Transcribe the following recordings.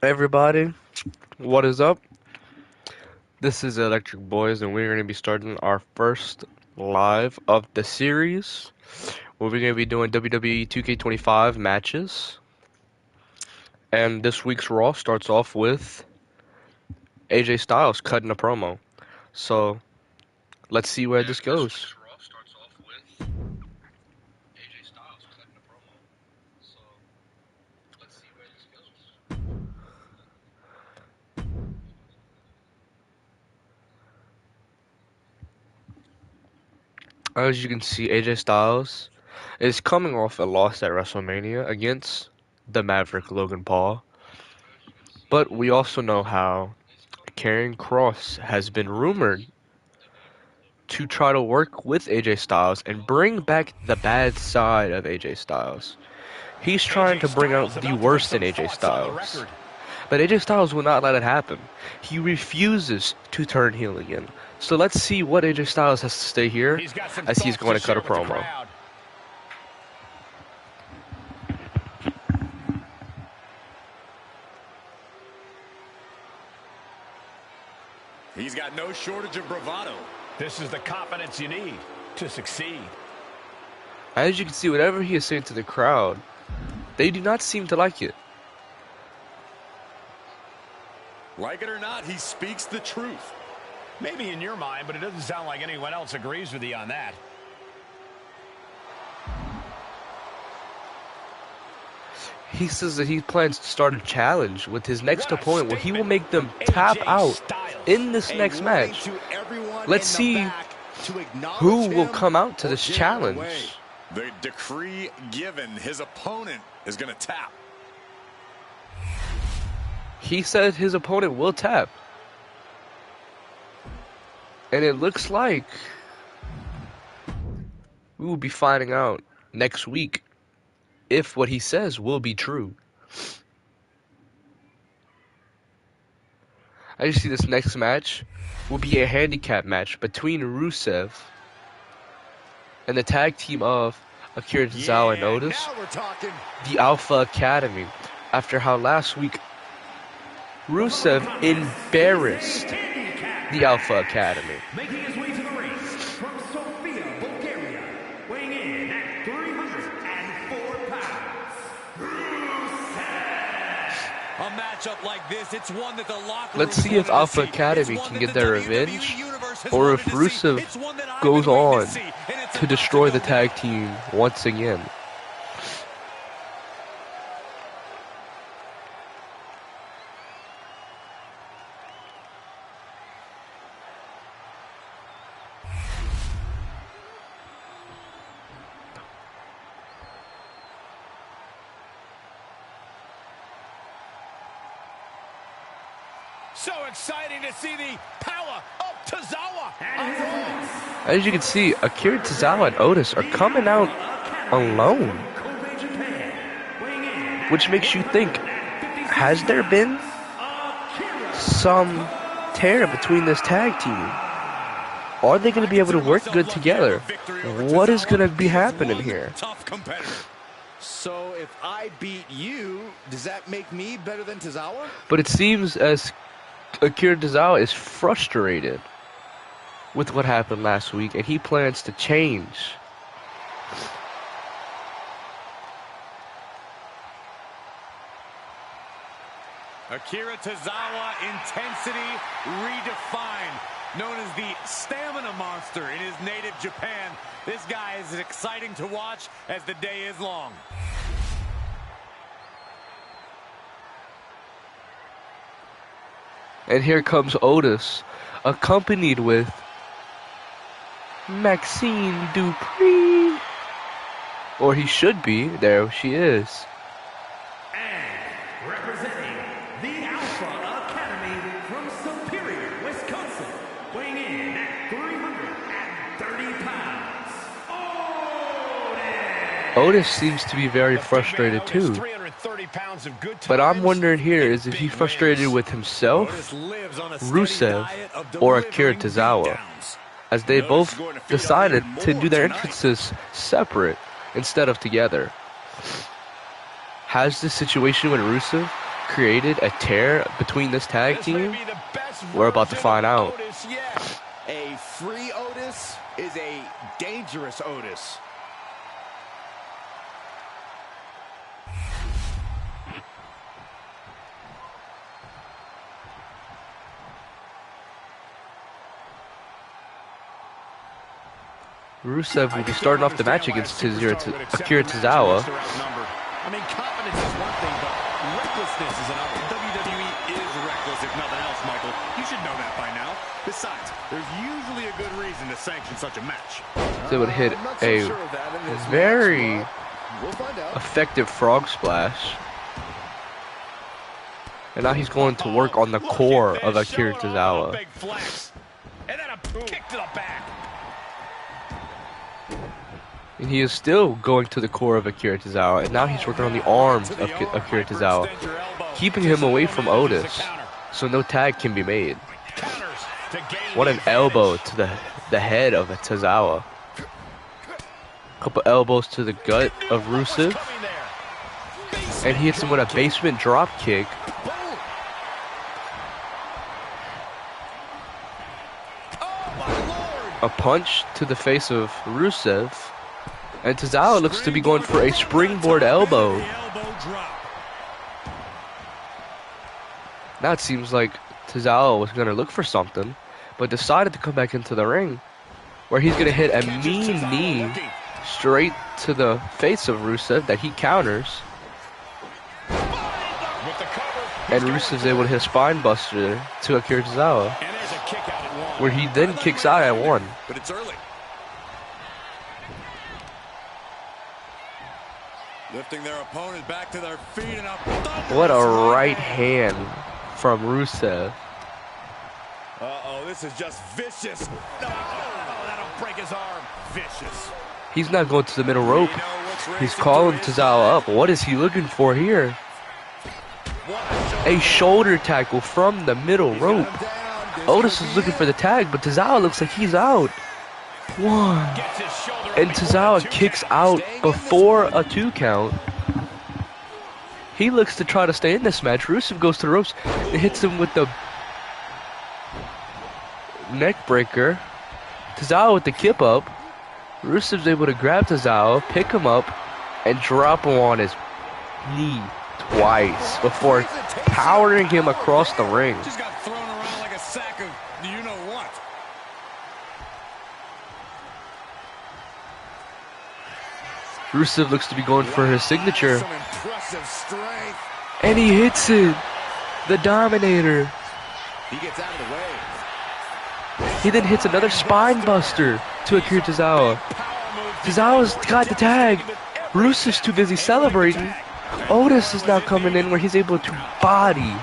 Everybody, what is up? This is Electric Boys, and we're going to be starting our first live of the series where we're going to be doing WWE 2k25 matches. And this week's Raw starts off with AJ Styles cutting a promo. So let's see where this goes. As you can see, AJ Styles is coming off a loss at WrestleMania against the Maverick Logan Paul. But we also know how Karrion Kross has been rumored to try to work with AJ Styles and bring back the bad side of AJ Styles. He's trying to bring out the worst in AJ Styles. But AJ Styles will not let it happen. He refuses to turn heel again. So let's see what AJ Styles has to say here as he's going to cut a promo. He's got no shortage of bravado. This is the confidence you need to succeed. As you can see, whatever he is saying to the crowd, they do not seem to like it. Like it or not, he speaks the truth. Maybe in your mind, but it doesn't sound like anyone else agrees with you on that. He says that he plans to start a challenge with his next opponent where he will make them tap out in this next match. Let's see who will come out to this challenge. The decree given, his opponent is going to tap. He said his opponent will tap. And it looks like we will be finding out next week if what he says will be true. I just see this next match will be a handicap match between Rusev and the tag team of Akira Tozawa and Otis, the Alpha Academy, after how last week Rusev embarrassed the Alpha Academy. Making his way to the ring from Sofia, Bulgaria, weighing in at 304 pounds, Rusev. A matchup like this, it's one that the locker Let's see if Alpha Academy can get their revenge, or if Rusev goes on to destroy the tag team once again. So exciting to see the power of Tozawa. As you can see, Akira Tozawa and Otis are coming out alone, which makes you think, has there been some tear between this tag team? Are they going to be able to work good together? What is going to be happening here? So if I beat you, does that make me better than Tozawa? But it seems as Akira Tozawa is frustrated with what happened last week, and he plans to change. Akira Tozawa, intensity redefined, known as the stamina monster in his native Japan. This guy is as exciting to watch as the day is long. And here comes Otis, accompanied with Maxine Dupree. Or he should be. There she is. And representing the Alpha Academy from Superior, Wisconsin, weighing in at 330 pounds, Otis seems to be very frustrated too. But I'm wondering here is if he's frustrated with himself, Rusev, or Akira Tozawa, as they both decided to do their entrances separate instead of together. Has this situation with Rusev created a tear between this tag team, we're about to find out. A free Otis is a dangerous Otis. Rusev will be starting off the match against Akira Tozawa. I mean, confidence is one thing, but recklessness is another. WWE is reckless, if nothing else, Michael. You should know that by now. Besides, there's usually a good reason to sanction such a match. They would hit a very effective frog splash. And now he's going to work on the core of Akira Tozawa. And then a kick to the back. And he is still going to the core of Akira Tozawa, and now he's working on the arms of Akira Tozawa, keeping him away from Otis, so no tag can be made. What an elbow to the head of Tozawa. Couple elbows to the gut of Rusev, and he hits him with a basement drop kick. A punch to the face of Rusev. And Tozawa looks to be going for a springboard elbow. Now it seems like Tozawa was going to look for something, but decided to come back into the ring, where he's going to hit a mean knee straight to the face of Rusev that he counters. And Rusev's able to hit a spine buster to Akira Tozawa, where he then kicks out at 1. But it's early. Lifting their opponent back to their feet and up. What a right hand from Rusev. Uh-oh, this is just vicious. No, that'll break his arm. Vicious. He's not going to the middle rope. He's calling Tozawa up. What is he looking for here? A shoulder tackle from the middle rope. Otis is looking for the tag, but Tozawa looks like he's out. 1. And Tozawa kicks out before a 2 count. He looks to try to stay in this match. Rusev goes to the ropes and hits him with the neck breaker. Tozawa with the kip up. Rusev's able to grab Tozawa, pick him up, and drop him on his knee twice before powering him across the ring. Just got thrown around like a sack of you-know-what. Rusev looks to be going for his signature. And he hits it. The Dominator. He gets out of the way. He then hits another spine buster to Akira Tozawa. Tozawa's got the tag. Rusev's too busy celebrating. Otis is now coming in where he's able to body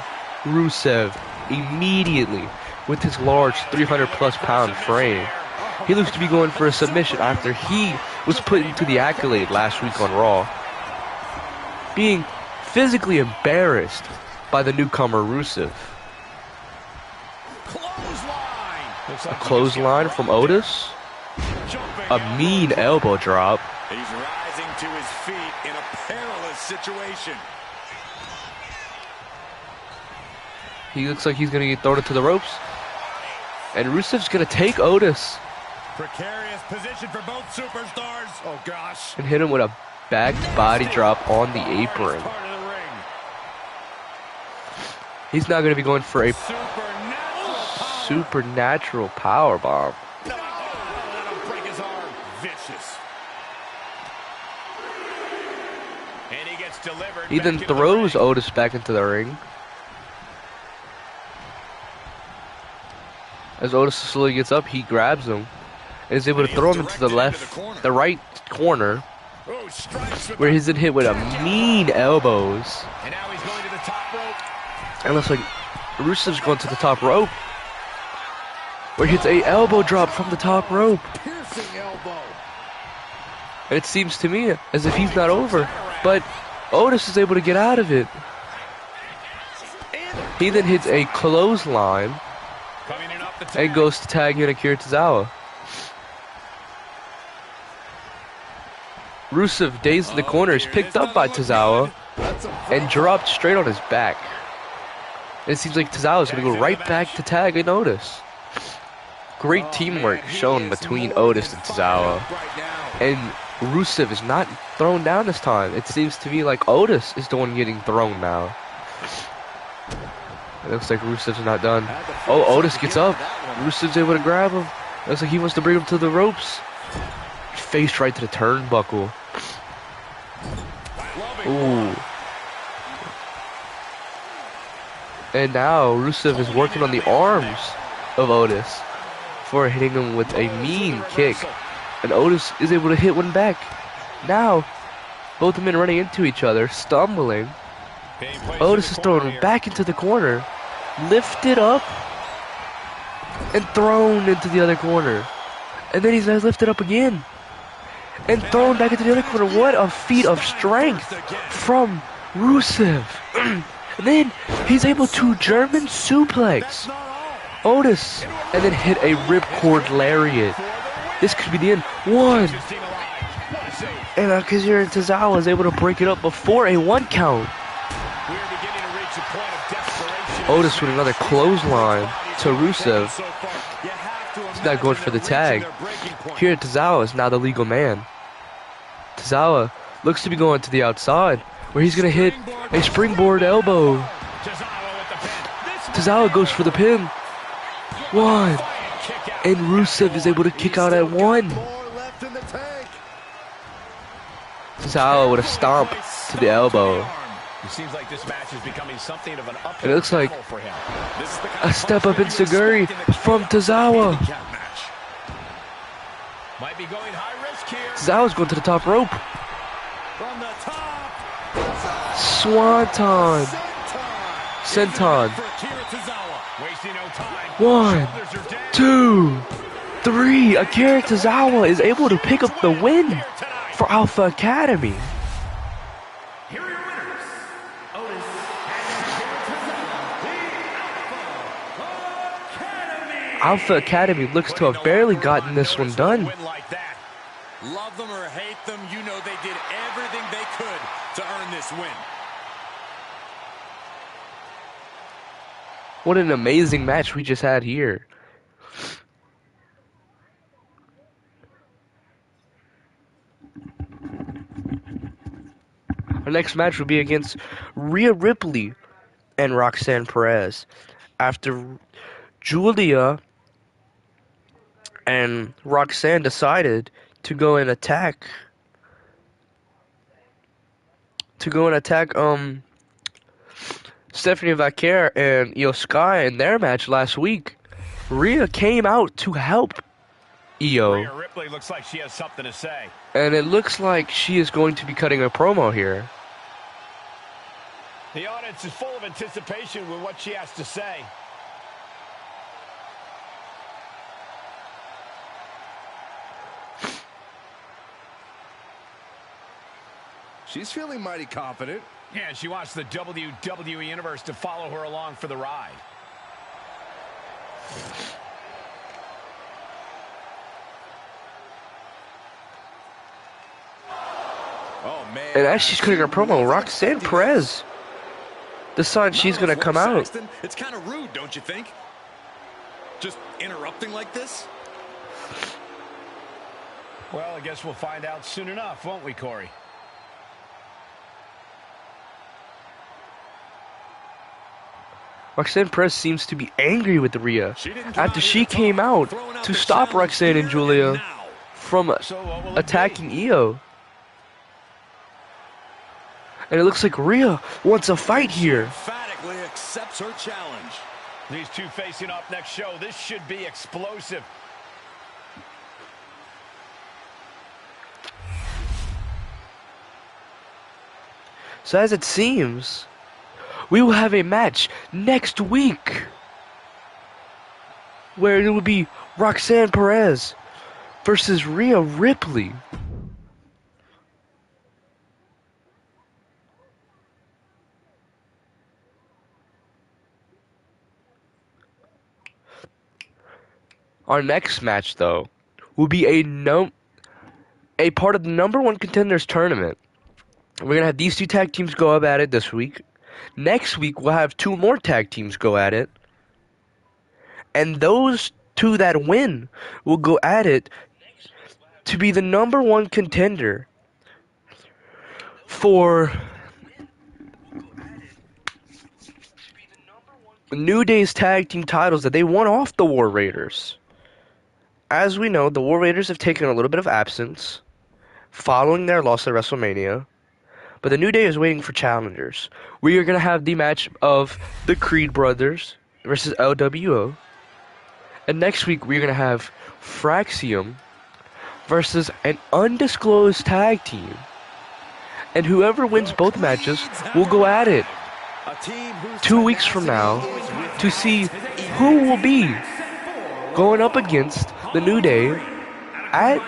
Rusev immediately with his large 300+ pound frame. He looks to be going for a submission after he was put into the accolade last week on Raw, being physically embarrassed by the newcomer Rusev. A clothesline from Otis. A mean elbow drop. He's rising to his feet in a perilous situation. He looks like he's going to get thrown into the ropes. And Rusev's going to take Otis. Precarious position for both superstars. Oh, gosh. And hit him with a back body drop on the apron. He's now going to be going for a supernatural power bomb. That'll break his arm. Vicious. And he gets delivered. He then throws Otis back into the ring. As Otis slowly gets up, he grabs him and is able to throw him into the right corner, where he's then hit with a mean elbows. And now he's going to the top rope. And looks like Rusev's going to the top rope, where he hits a elbow drop from the top rope. Piercing elbow. And it seems to me as if he's not over, but Otis is able to get out of it. He then hits a clothesline and goes to tag in Akira Tozawa. Rusev, dazed in the corner, is picked up by Tozawa, and dropped straight on his back. It seems like Tozawa is going to go right back to tag and Otis. Great teamwork shown between Otis and Tozawa. And Rusev is not thrown down this time. It seems to me like Otis is the one getting thrown now. It looks like Rusev's not done. Oh, Otis gets up. Rusev's able to grab him. Looks like he wants to bring him to the ropes. Face right to the turnbuckle. Ooh. And now Rusev is working on the arms of Otis for hitting him with a mean kick. And Otis is able to hit one back. Now, both men running into each other, stumbling. Otis is thrown back into the corner, lifted up, and thrown into the other corner. And then he's lifted up again, and thrown back into the other corner. What a feat of strength from Rusev. And then he's able to German suplex Otis, and then hit a ripcord lariat. This could be the end. One. And Kazir Tozawa is able to break it up before a 1 count. Otis with another clothesline to Rusev. He's not going for the tag. Here Tozawa is now the legal man. Tozawa looks to be going to the outside, where he's going to hit a springboard elbow. Tozawa goes for the pin. 1. And Rusev is able to kick out at 1. Tozawa with a stomp to the elbow. It seems like this match is becoming something of an uphill And it looks like battle for him. a step up in Saguri from Tozawa. Might be going high risk here. Tozawa's going to the top rope. From the top. Swanton. Senton. Wasting no time. 1, 2, 3. Akira Tozawa is able to pick up the win for Alpha Academy. Here are your winners, Otis and Tozawa, the Alpha Academy. Alpha Academy looks to have barely gotten this one done. Love them or hate them, you know they did everything they could to earn this win. What an amazing match we just had here. Our next match will be against Rhea Ripley and Roxanne Perez. After Julia and Roxanne decided to go and attack Stephanie Vaquer and Io Sky in their match last week, Rhea came out to help Io. Rhea Ripley looks like she has something to say. And it looks like she is going to be cutting a promo here. The audience is full of anticipation with what she has to say. She's feeling mighty confident. Yeah, she wants the WWE Universe to follow her along for the ride. Oh, man. And as she's cutting her promo, Roxanne Perez decides she's going to come out. It's kind of rude, don't you think? Just interrupting like this? Well, I guess we'll find out soon enough, won't we, Corey? Roxanne Perez seems to be angry with Rhea after she came out to stop Roxanne and Julia from attacking Io. And it looks like Rhea wants a fight here. Emphatically accepts her challenge. These two facing off next show. This should be explosive. So as it seems, we will have a match next week where it will be Roxanne Perez versus Rhea Ripley. Our next match, though, will be a part of the #1 Contenders tournament. We're going to have these two tag teams go up at it this week. Next week, we'll have two more tag teams go at it. And those two that win will go at it to be the #1 contender for New Day's tag team titles that they won off the War Raiders. As we know, the War Raiders have taken a little bit of absence following their loss at WrestleMania, but the New Day is waiting for challengers. We are going to have the match of the Creed brothers versus LWO, and next week we're going to have Fraxium versus an undisclosed tag team, and whoever wins both matches will go at it 2 weeks from now to see who will be going up against the New Day at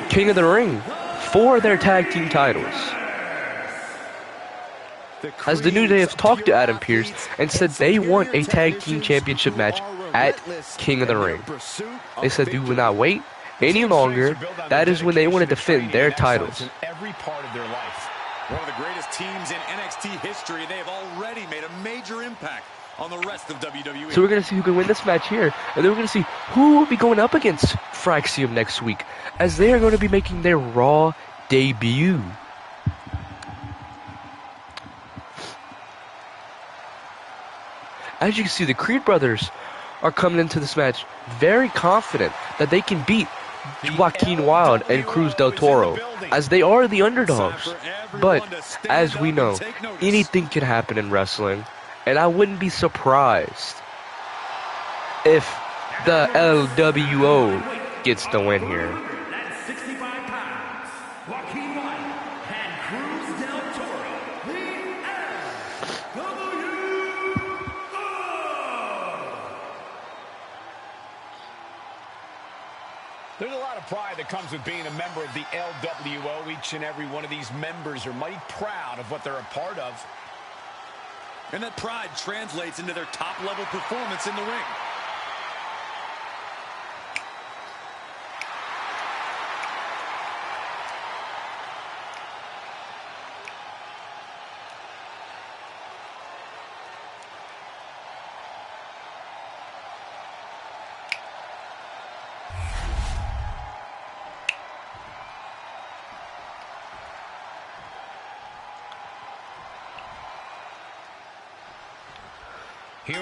King of the Ring for their tag team titles. As the New Day have talked to Adam Pearce and said they want a tag team championship match at King of the Ring. They said do not wait any longer. That is when they want to defend their titles. Every part of their life. One of the greatest teams in NXT history. They have already made a major impact on the rest of WWE. So we're going to see who can win this match here. And then we're going to see who will be going up against Fraxium next week, as they are going to be making their Raw debut. As you can see, the Creed brothers are coming into this match very confident that they can beat Joaquin Wilde and Cruz del Toro, as they are the underdogs. But, as we know, anything can happen in wrestling, and I wouldn't be surprised if the LWO gets the win here. That's 65 pounds. Joaquin Wilde and Cruz del Toro. The LWO. There's a lot of pride that comes with being a member of the LWO. Each and every one of these members are mighty proud of what they're a part of. And that pride translates into their top-level performance in the ring.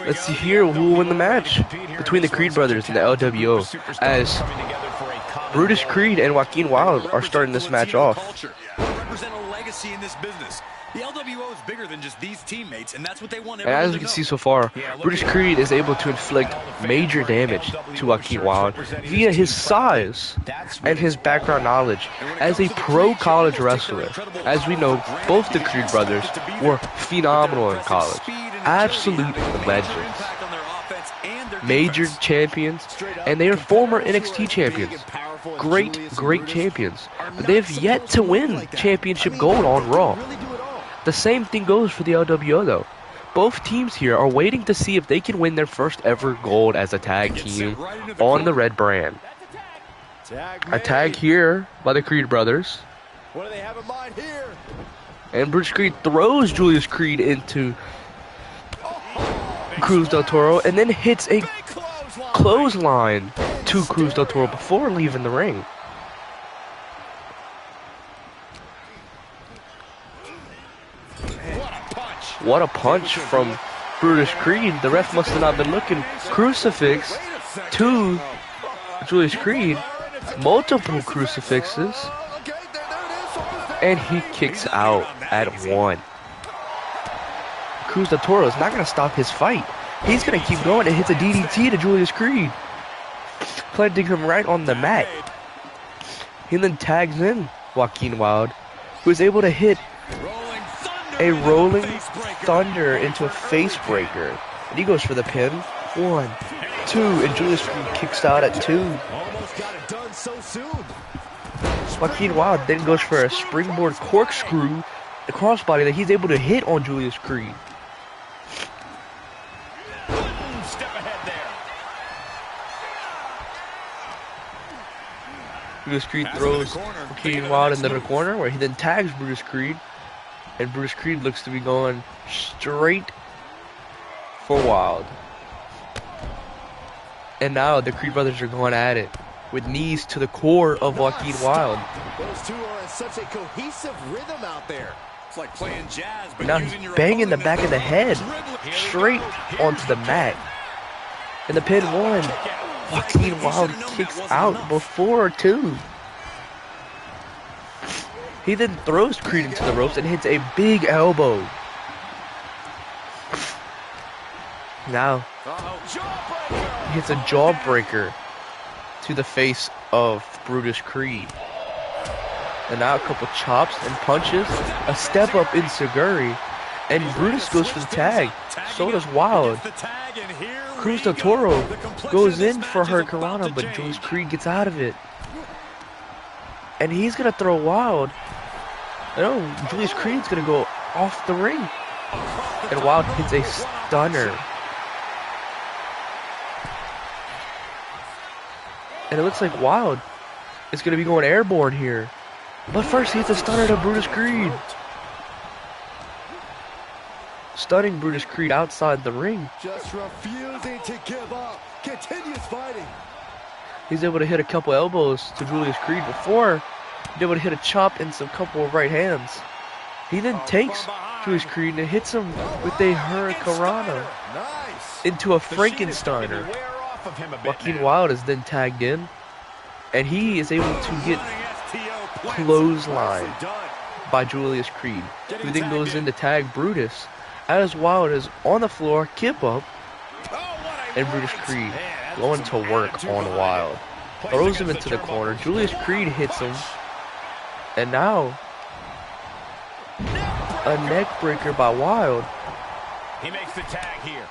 Let's see here who will win the match between the Creed brothers and the LWO, as Brutus Creed and Joaquin Wilde are starting this match off. Represent a legacy in this business. The LWO is bigger than just these teammates, and that's what they want And everyone as to you can know. see so far, Brutus Creed is able to inflict major damage to Joaquin Wilde via his size and his background knowledge as a pro college wrestler. As we know, both the Creed brothers were phenomenal in college. Absolute legends. Major champions, and they are former NXT champions. Great champions. But they have yet to win championship gold on Raw. The same thing goes for the LWO though. Both teams here are waiting to see if they can win their first ever gold as a tag team on the red brand. A tag here by the Creed brothers. What do they have in mind here? And Bruce Creed throws Julius Creed into Cruz del Toro and then hits a clothesline to Cruz del Toro before leaving the ring. What a punch from Brutus Creed. The ref must have not been looking. Crucifix to Julius Creed. Multiple crucifixes. And he kicks out at 1. Cruz del Toro is not going to stop his fight. He's going to keep going and hits a DDT to Julius Creed, planting him right on the mat. He then tags in Joaquin Wilde, who is able to hit a rolling thunder into a face breaker. And he goes for the pin. 1, 2, and Julius Creed kicks out at 2. Almost got it done so soon. Joaquin Wilde then goes for a springboard corkscrew, the crossbody that he's able to hit on Julius Creed. Step ahead there. Brutus Creed throws Joaquin Wilde into the corner where he then tags Brutus Creed. And Brutus Creed looks to be going straight for Wilde. And now the Creed brothers are going at it with knees to the core of Joaquin Wilde. Those two are in such a cohesive rhythm out there. It's like playing jazz, but Now he's banging the back of the head straight onto the mat. And the pin one. Joaquin Wilde kicks out before two. He then throws Creed into the ropes and hits a big elbow. Now he hits a jawbreaker to the face of Brutus Creed. And now a couple chops and punches, a step up in Seguri, and Brutus goes for the tag. So does Wilde. Cruz del Toro goes in for Hurricanrana, but Julius Creed gets out of it. And he's going to throw Wilde. No, Julius Creed's going to go off the ring. And Wilde hits a stunner. And it looks like Wilde is going to be going airborne here. But first he hits a stunner to Brutus Creed. Stunning Brutus Creed outside the ring. Just refusing to give up. Continues fighting. He's able to hit a couple elbows to Julius Creed before he's able to hit a chop and some couple of right hands. He then takes Julius Creed and hits him with a Hurricanrana into a Frankensteiner. Joaquin Wilde is then tagged in, and he is able to get clotheslined by Julius Creed, who then goes in to tag Brutus as Wilde is on the floor, kip up, and Brutus Creed going to work on Wilde. Throws him into the corner. Julius Creed hits him, and now a neck breaker by Wilde. He makes the tag here.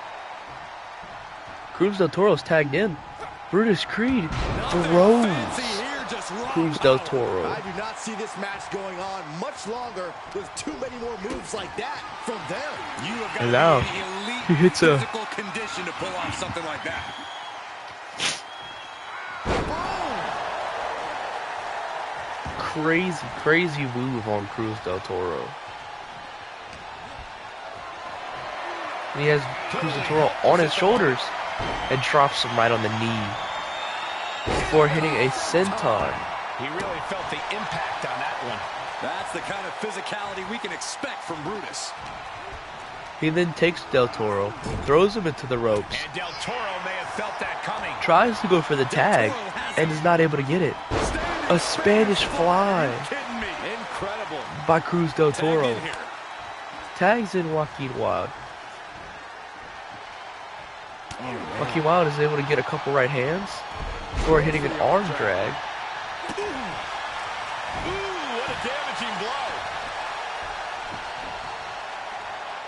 Cruz del Toro's tagged in. Brutus Creed throws Cruz del Toro. I do not see this match going on much longer with too many more moves like that from them. You have got And now to be in elite he hits a physical condition to pull off something like that. crazy move on Cruz del Toro. And he has Cruz del Toro on his shoulders and drops him right on the knee before hitting a senton. He really felt the impact on that one. That's the kind of physicality we can expect from Brutus. He then takes Del Toro, throws him into the ropes, And Del Toro may have felt that coming. tries to go for the tag, and is not able to get it. A Spanish fly Kidding me? Incredible. by Cruz del Tag Toro. in here. Tags in Joaquin Wilde. Joaquin Wilde is able to get a couple right hands before hitting an arm drag. Ooh, what a damaging blow.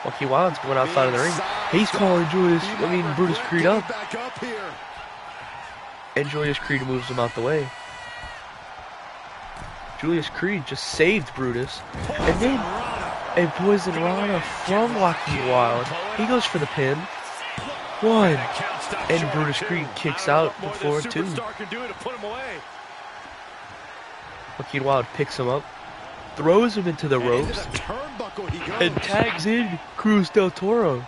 Joaquin Wilde's going outside of the ring. He's calling Brutus Creed up. Back up here. And Julius Creed moves him out the way. Julius Creed just saved Brutus. And then a Poison Rana from Joaquin Wilde. He goes for the pin. One. And Brutus Creed kicks out before two. Joaquin Wilde picks him up, throws him into the ropes, and tags in Cruz del Toro.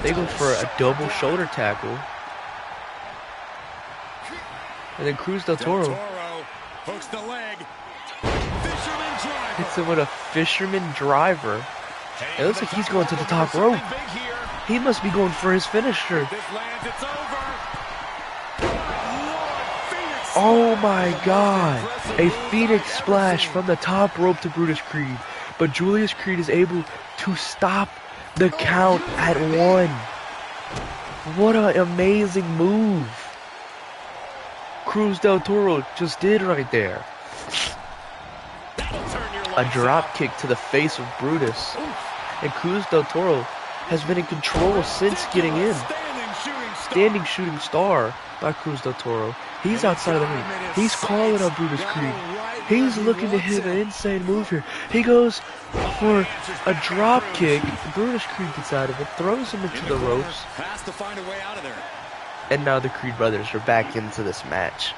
They go for a double shoulder tackle. And then Cruz del Toro Hooks the leg. hits him with a fisherman driver. It looks like he's going to the top rope. He must be going for his finisher. This lands, it's over. Oh my god. A Phoenix splash from the top rope to Brutus Creed. But Julius Creed is able to stop the count at one. What an amazing move Cruz del Toro just did right there. A drop kick to the face of Brutus. And Cruz del Toro has been in control since getting in. Standing shooting star by Cruz del Toro. He's outside of the ring. He's calling on Brutus Creed. He's looking to hit an insane move here. He goes for a drop kick. Brutus Creed gets out of it, throws him into the ropes. Has to find a way out of there. And now the Creed brothers are back into this match.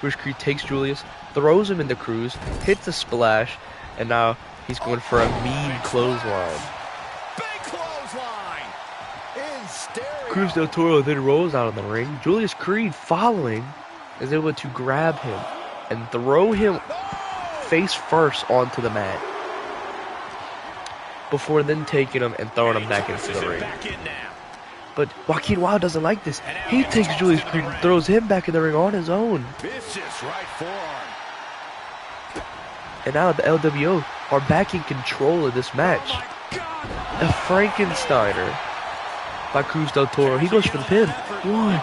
Brutus Creed takes Julius, throws him into Cruz, hits a splash, and now he's going for a mean clothesline. Big clothesline. In stereo. Cruz del Toro then rolls out of the ring. Julius Creed, following, is able to grab him and throw him face first onto the mat, before then taking him and throwing him back into the ring. But Joaquin Wilde doesn't like this. He takes Julius Creed and throws him back in the ring on his own. Vicious right forearm. And now the LWO are back in control of this match. A Frankensteiner by Cruz del Toro. He goes for the pin. 1.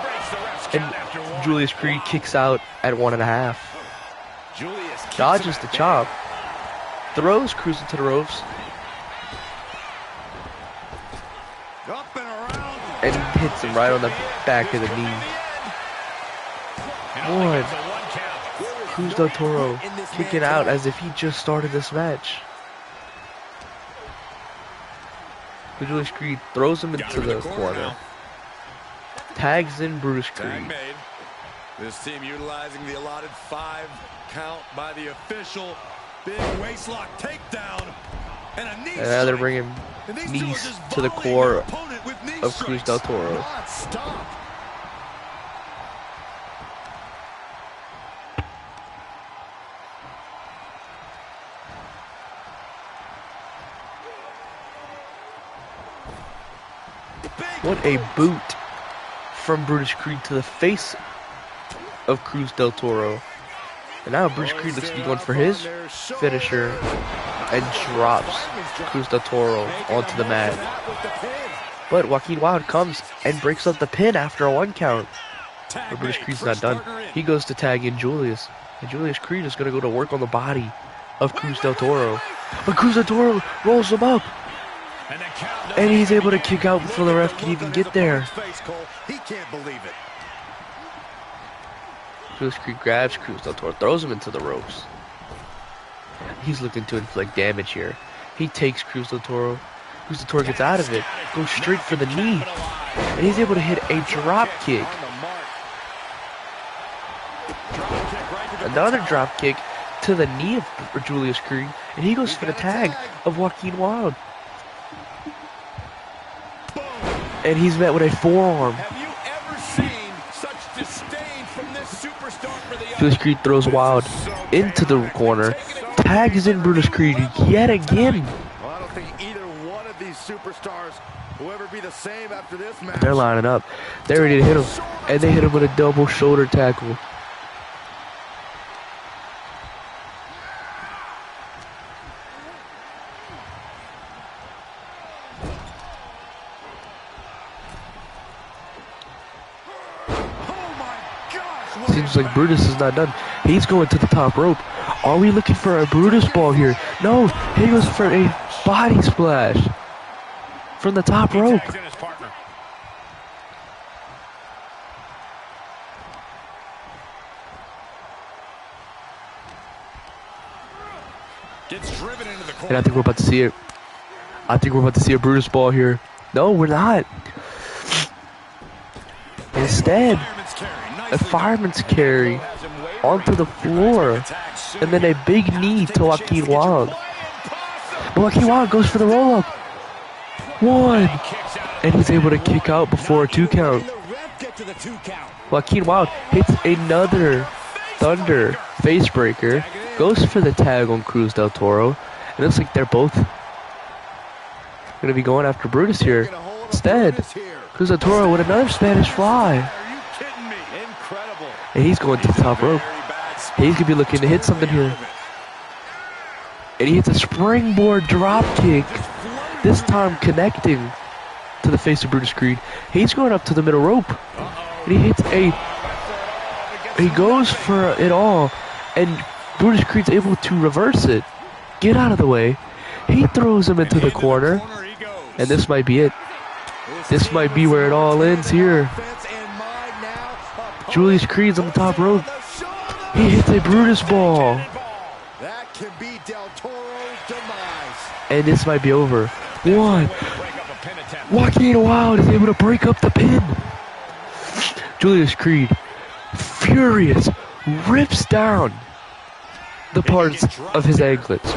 And Julius Creed kicks out at 1.5. Dodges the chop. Throws Cruz into the ropes. Up and around. And hits him right on the back of the knee. 1. Cruz del Toro kicking out as if he just started this match. Julius Creed throws him into the corner. Tags in Brutus Creed. Made. This team utilizing the allotted 5 count by the official. Big waistlock takedown. And a knee And now they're bringing and these knees two are just to the volleying core their opponent with knee of Cruz del strikes. Toro. Stop. What a boot from Brutus Creed to the face of Cruz del Toro. And now Brutus Creed looks to be going for his finisher and drops Cruz del Toro onto the mat. But Joaquin Wilde comes and breaks up the pin after a 1 count. But Brutus Creed's not done. He goes to tag in Julius. And Julius Creed is going to go to work on the body of Cruz del Toro. But Cruz del Toro rolls him up. And he's able to kick out before the ref can even get there. He can't believe it. Julius Creed grabs Cruz del Toro, throws him into the ropes. He's looking to inflict damage here. He takes Cruz del Toro. Cruz del Toro gets out of it, goes straight for the knee, and he's able to hit a drop kick. Another drop kick to the knee of Julius Creed, and he goes for the tag of Joaquin Wilde. And he's met with a forearm. Have you ever seen such disdain from this superstar for the Julius Creed throws Wilde into the corner, tags in Brutus Creed yet again. Well, I don't think either one of these superstars will ever be the same after this match. They're lining up. They're ready to hit him. And they hit him with a double shoulder tackle. Seems like Brutus is not done. He's going to the top rope. Are we looking for a Brutus ball here? No, he goes for a body splash from the top rope. Gets driven into the And I corner. think we're about to see it. I think we're about to see a Brutus ball here. No, we're not. Instead, a fireman's carry onto the floor, and then a big knee to Joaquin Wilde. But Joaquin Wilde goes for the roll-up. 1, and he's able to kick out before a 2 count. Joaquin Wilde hits another Thunder face breaker, goes for the tag on Cruz del Toro. It looks like they're both going to be going after Brutus here. Instead, Cruz del Toro with another Spanish fly. And he's going to the top rope. He's going to be looking to hit something here. And he hits a springboard drop kick. This time connecting to the face of Brutus Creed. He's going up to the middle rope. And he hits he goes for it all. And Brutus Creed's able to reverse it. Get out of the way. He throws him into the corner. And this might be it. This might be where it all ends here. Julius Creed's on the top rope. He hits a Brutus ball. That can be Del Toro's demise. And this might be over. 1. Joaquin Wilde is able to break up the pin. Julius Creed, furious, rips down the parts of his anklets.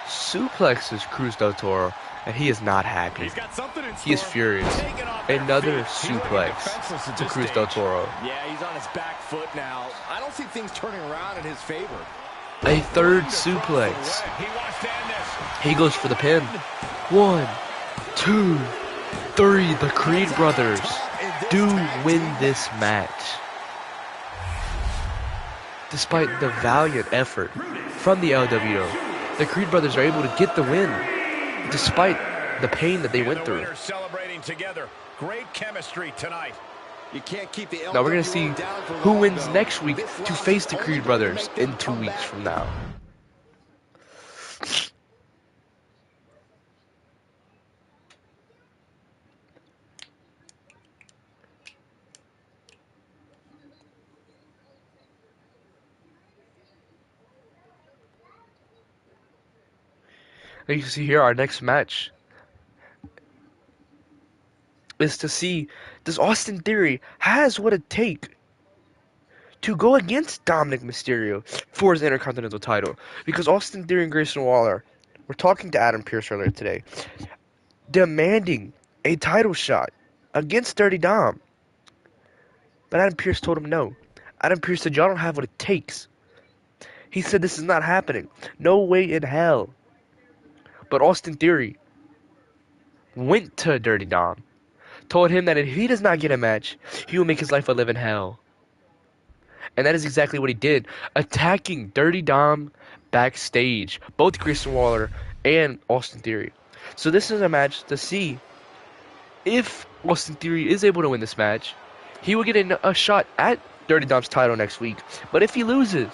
Suplexes Cruz del Toro, and he is not happy. He is furious. Another suplex to Cruz del Toro. Yeah, he's on his back foot now. I don't see things turning around in his favor. A third suplex. He goes for the pin. 1, 2, 3. The Creed brothers do win this match. Despite the valiant effort from the LWO, the Creed brothers are able to get the win, despite the pain that they went through. Celebrating together. Great chemistry tonight. You can't keep the Now we're going to see who wins next week to face the Creed brothers in 2 weeks from now. And you can see here our next match is to see, does Austin Theory has what it takes to go against Dominic Mysterio for his Intercontinental title? Because Austin Theory and Grayson Waller were talking to Adam Pearce earlier today, demanding a title shot against Dirty Dom. But Adam Pearce told him no. Adam Pearce said, y'all don't have what it takes. He said this is not happening. No way in hell. But Austin Theory went to Dirty Dom, told him that if he does not get a match, he will make his life a living hell. And that is exactly what he did, attacking Dirty Dom backstage, both Grayson Waller and Austin Theory. So this is a match to see if Austin Theory is able to win this match. He will get a shot at Dirty Dom's title next week. But if he loses,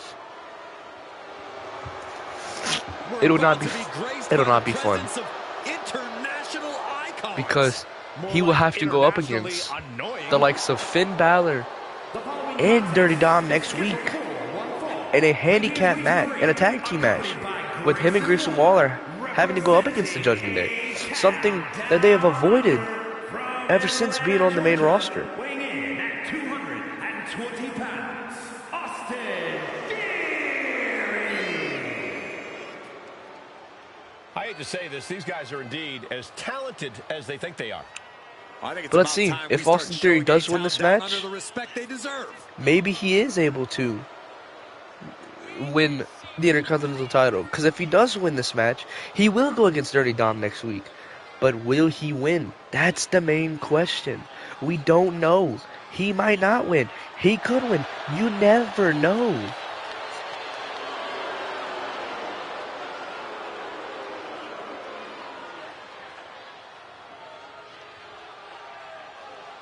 it'll not be fun. Because he will have to go up against the likes of Finn Balor and Dirty Dom next week in a handicap match, in a tag team match, with him and Grayson Waller having to go up against the Judgment Day. Something that they have avoided ever since being on the main roster. Weighing in at 220 pounds, Austin Theory. I hate to say this, these guys are indeed as talented as they think they are. But let's see, if Austin Theory does win this match, maybe he is able to win the Intercontinental title. Because if he does win this match, he will go against Dirty Dom next week. But will he win? That's the main question. We don't know. He might not win. He could win. You never know.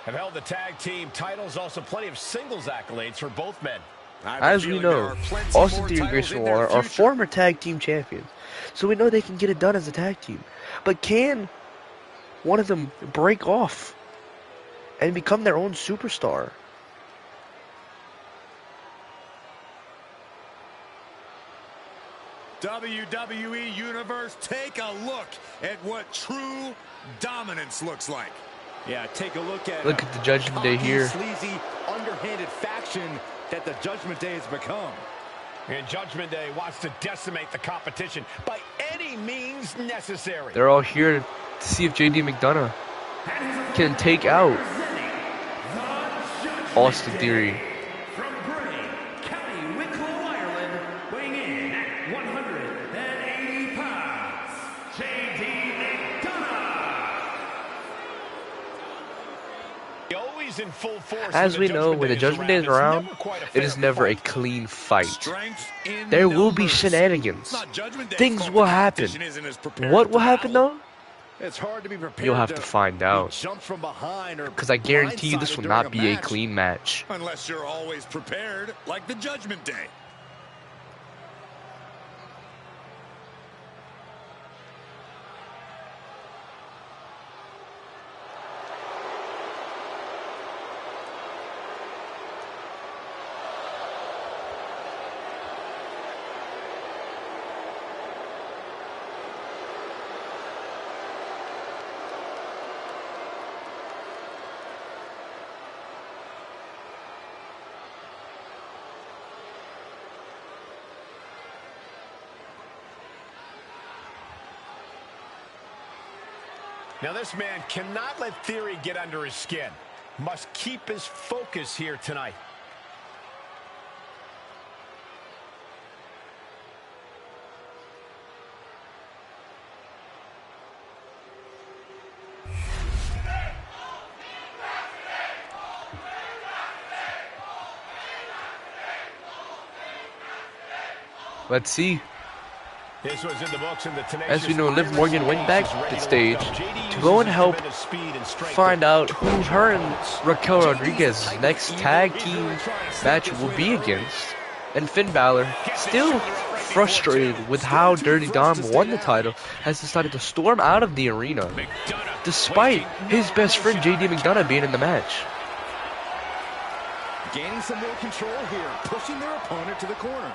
Have held the tag team titles, also plenty of singles accolades for both men. As we know, Austin Theory and Grayson Waller are former tag team champions. So we know they can get it done as a tag team. But can one of them break off and become their own superstar? WWE Universe, take a look at what true dominance looks like. Yeah, take a look at the Judgment Day here. Sleazy, underhanded faction that the Judgment Day has become. And Judgment Day wants to decimate the competition by any means necessary. They're all here to see if JD McDonough can take out Austin Theory. From Bray, County Wicklow, Ireland, weighing in at 180 pounds, JD McDonough. Always in full force. As we know, when the Judgment Day is around, it is never a clean fight. There will be shenanigans. Things will happen. What will happen though? It's hard to be prepared. You'll have to find out. Jump from behind, or because I guarantee you this will not be a clean match. Unless you're always prepared, like the Judgment Day. Now this man cannot let Theory get under his skin. Must keep his focus here tonight. Let's see. This was in the books in the As we know, Liv Morgan went back to the stage to go and help find out who her and Raquel Rodriguez's next tag team match will be against. And Finn Balor, still frustrated with how Dirty Dom won the title, has decided to storm out of the arena, despite his best friend JD McDonough being in the match. Gaining some more control here, pushing their opponent to the corner.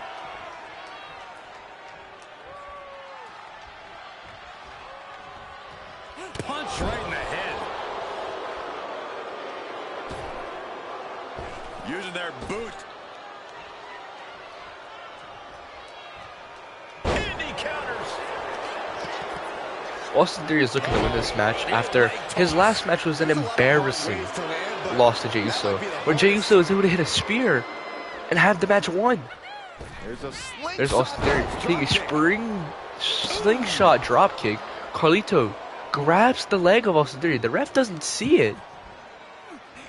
Punch right in the head. Using their boot. And he counters. Austin Theory is looking to win this match after his last match was an embarrassing loss to Jey Uso, where Jey Uso was able to hit a spear and have the match won. There's Austin Theory hitting a slingshot dropkick. Carlito grabs the leg of Austin Theory. The ref doesn't see it.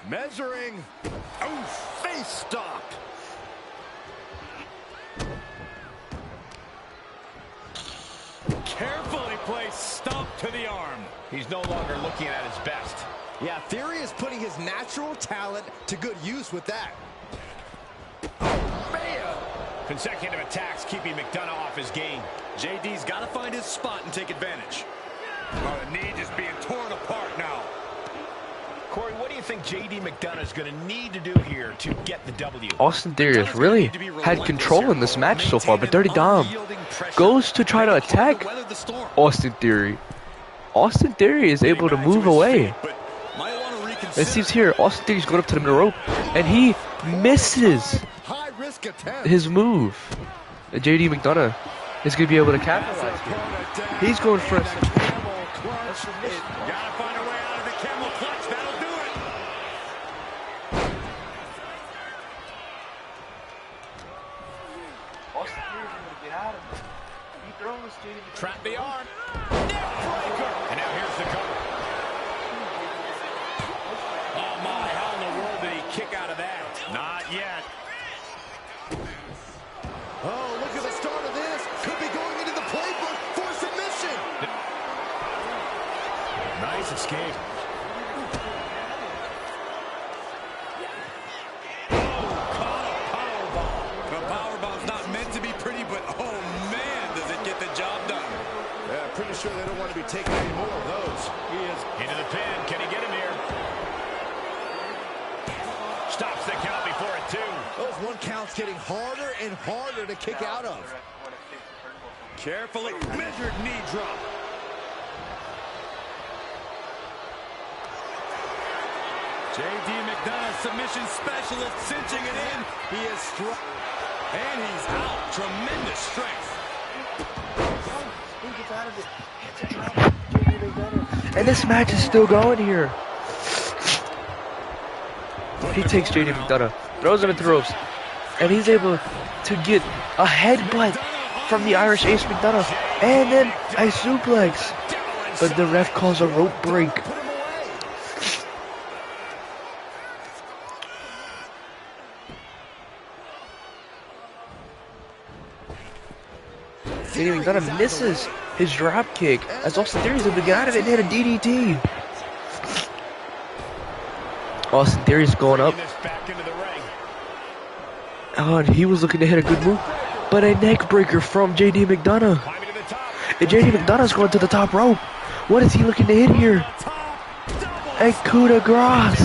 Measuring. Oh, face stop. Carefully placed stomp to the arm. He's no longer looking at his best. Yeah, Theory is putting his natural talent to good use with that. Man. Consecutive attacks keeping McDonough off his game. JD's got to find his spot and take advantage. Oh, the knee just being torn apart now. Corey, what do you think JD McDonough is going to need to do here to get the W? Austin Theory has really had control in this match so far, but Dirty Dom goes to try to attack Austin Theory. Austin Theory is able to move away. It seems here, Austin Theory's going up to the middle rope, and he misses his move. JD McDonough is going to be able to capitalize here. He's going for a submission. Gotta find a way out of the camel clutch. That'll do it. Austin Theory's going to get out of it. He throws JD McDonough. Trap the arm. Neck breaker. And now here's the cover. Oh my, how in the world did he kick out of that? Not yet. Oh, look at the start of this. Could be going into the playbook for submission. Nice escape. The powerbomb's not meant to be pretty, but oh man, does it get the job done. Yeah, pretty sure they don't want to be taking any more of those. He is into the pin. Can he get him here? Stops the count before it, too. Those one counts getting harder and harder to kick out of. Carefully measured knee drop. JD McDonough, submission specialist, cinching it in. He is strong. And he's out. Tremendous strength. And this match is still going here. He takes JD McDonough, throws him into the ropes, and he's able to get a headbutt from the Irish Ace McDonough, and then a suplex. But the ref calls a rope break. JD McDonough misses his drop kick as Austin Theory's able to get out of it and hit a DDT. Austin Theory's going up. Oh, and he was looking to hit a good move, but a neck breaker from JD McDonough. And JD McDonough's going to the top rope. What is he looking to hit here? A coup de grace.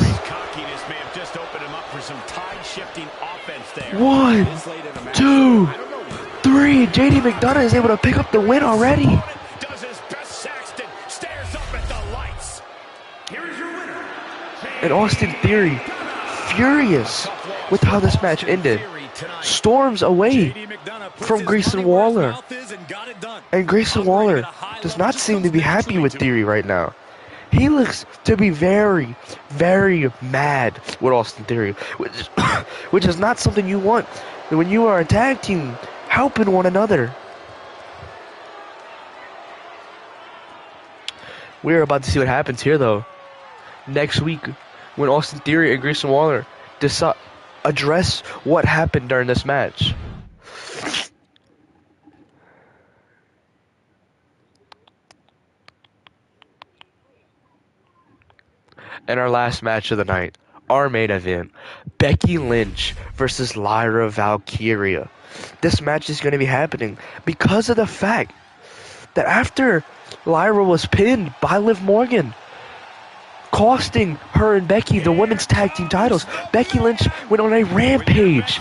1, 2, 3. JD McDonough is able to pick up the win already. And Austin Theory, furious with how this match ended, storms away from Grayson Waller. And Grayson Waller does not seem to be happy with Theory right now. He looks to be very, very mad with Austin Theory, which is not something you want when you are a tag team helping one another. We're about to see what happens here, though. Next week, when Austin Theory and Grayson Waller address what happened during this match. And our last match of the night, our main event, Becky Lynch versus Lyra Valkyria. This match is going to be happening because of the fact that after Lyra was pinned by Liv Morgan, costing her and Becky the women's tag team titles, Becky Lynch went on a rampage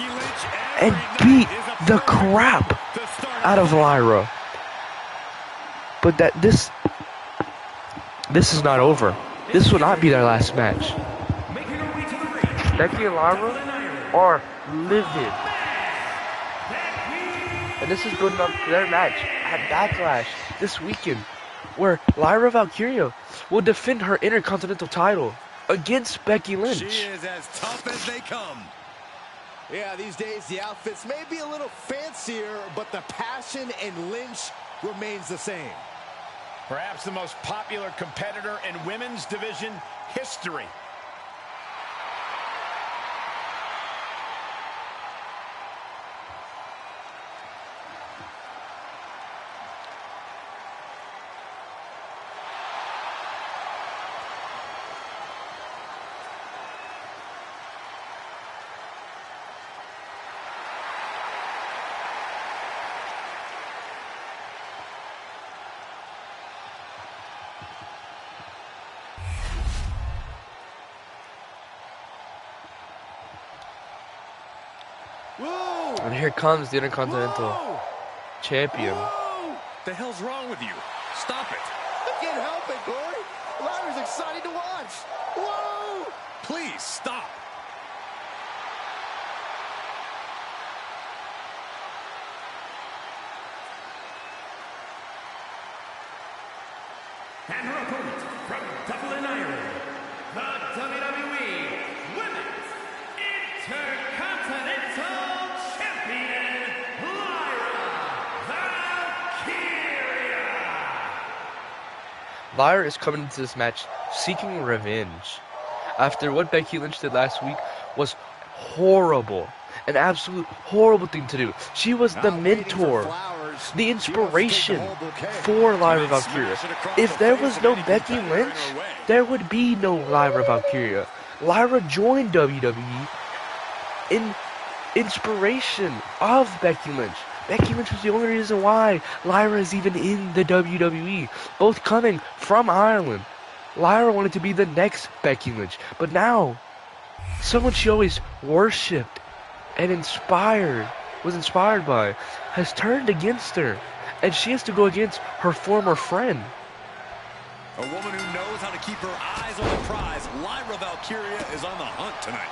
and beat the crap out of Lyra. But this is not over. This will not be their last match. Becky and Lyra are livid. And this is building up to their match at Backlash this weekend, where Lyra Valkyria will defend her Intercontinental title against Becky Lynch. She is as tough as they come. Yeah, these days the outfits may be a little fancier, but the passion in Lynch remains the same. Perhaps the most popular competitor in women's division history. Whoa! And here comes the Intercontinental Whoa! Champion. Whoa! The hell's wrong with you? Stop it. I can't help it, Corey. Lyra's exciting to watch. Whoa! Please stop. And her opponent from Dublin, Ireland, the WWE Women's Intercontinental Champion, Lyra Valkyria. Lyra is coming into this match seeking revenge. After what Becky Lynch did last week was horrible. An absolute horrible thing to do. She was the mentor, the inspiration for Lyra Valkyria. If there was no Becky Lynch, there would be no Lyra Valkyria. Lyra joined WWE in inspiration of Becky Lynch. Becky Lynch was the only reason why Lyra is even in the WWE. Both coming from Ireland. Lyra wanted to be the next Becky Lynch. But now, someone she always worshipped and was inspired by, has turned against her. And she has to go against her former friend. A woman who knows how to keep her eyes on the prize. Lyra Valkyria is on the hunt tonight.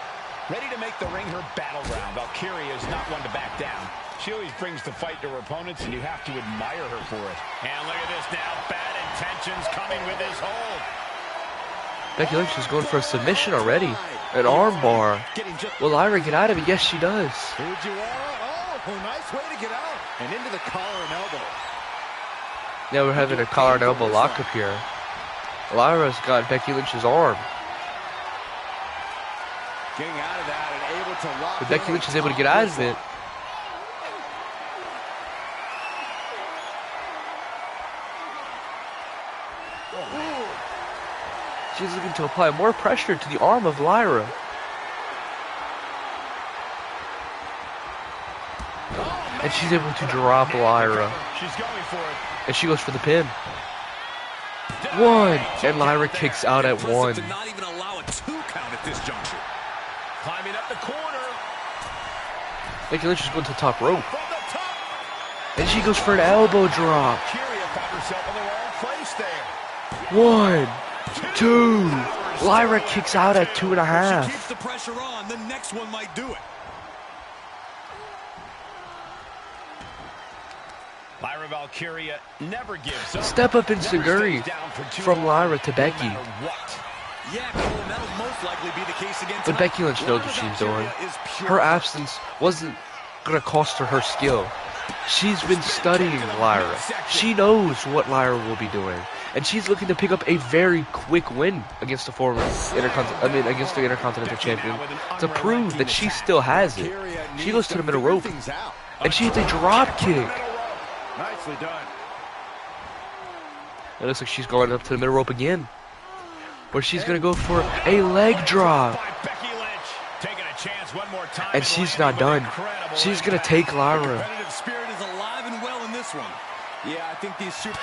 Ready to make the ring her battleground, Valkyria is not one to back down. She always brings the fight to her opponents, and you have to admire her for it. And look at this now. Bad intentions coming with this hold. Becky Lynch is going for a submission already. An arm bar. Will Lyra get out of it? Yes, she does. Oh, nice way to get out. And into the collar and elbow. Now we're having a collar and elbow lockup here. Lyra's got Becky Lynch's arm. Getting out of that and able to lock. But Becky Lynch is able to get out of it. She's looking to apply more pressure to the arm of Lyra. And she's able to drop Lyra. She's going for it. And she goes for the pin. One. And Lyra kicks out at one. To not even allow a 2 count at this juncture. Climbing up the corner. Becky Lynch is going to the top rope. From the top. And she goes for an elbow drop. Kyria found herself in the wrong place there. 1, 2. Lyra kicks out at 2.5. Keeps the pressure on. The next one might do it. Lyra Valkyria never gives up. Step up in Never Seguri stays down for too from long, Lyra to no Becky. matter what. Yeah, Cole, and that'll most likely be the case again But tonight. Becky Lynch knows what she's doing. Her absence wasn't gonna cost her her skill. She's been studying Lyra. She knows what Lyra will be doing, and she's looking to pick up a very quick win against the against the Intercontinental Champion to prove that she still has it. She goes to the middle rope, and she hits a drop kick. Nicely done. It looks like she's going up to the middle rope again, where she's gonna go for a leg drop. By Becky Lynch. Taking a chance one more time. And she's not done. She's gonna take Lyra. Competitive spirit is alive and well in this one. Yeah, I think these super...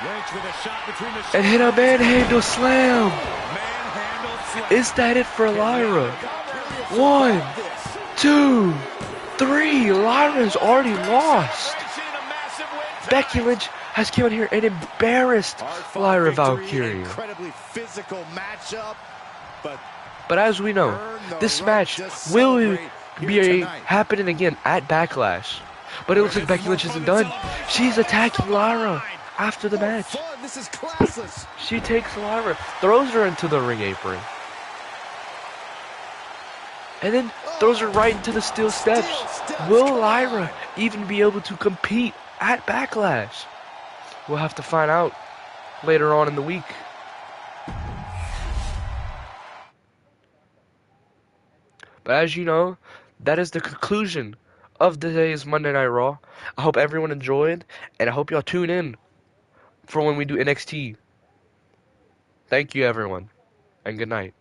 Lynch with a shot between the And hit a manhandle slam. manhandle slam. Is that it for Lyra? 1, 2, 3. Lyra's already lost. Becky Lynch has come in here and embarrassed Lyra Valkyria. Incredibly physical matchup, But as we know, this match will be happening again at Backlash. But it looks like Becky Lynch isn't done. She's attacking Lyra after the match. fun. This is classless. She takes Lyra, throws her into the ring apron, and then throws her right into the steel steps. Will Lyra even be able to compete at Backlash? We'll have to find out later on in the week. But as you know, that is the conclusion of today's Monday Night Raw. I hope everyone enjoyed, and I hope y'all tune in for when we do NXT. Thank you, everyone, and good night.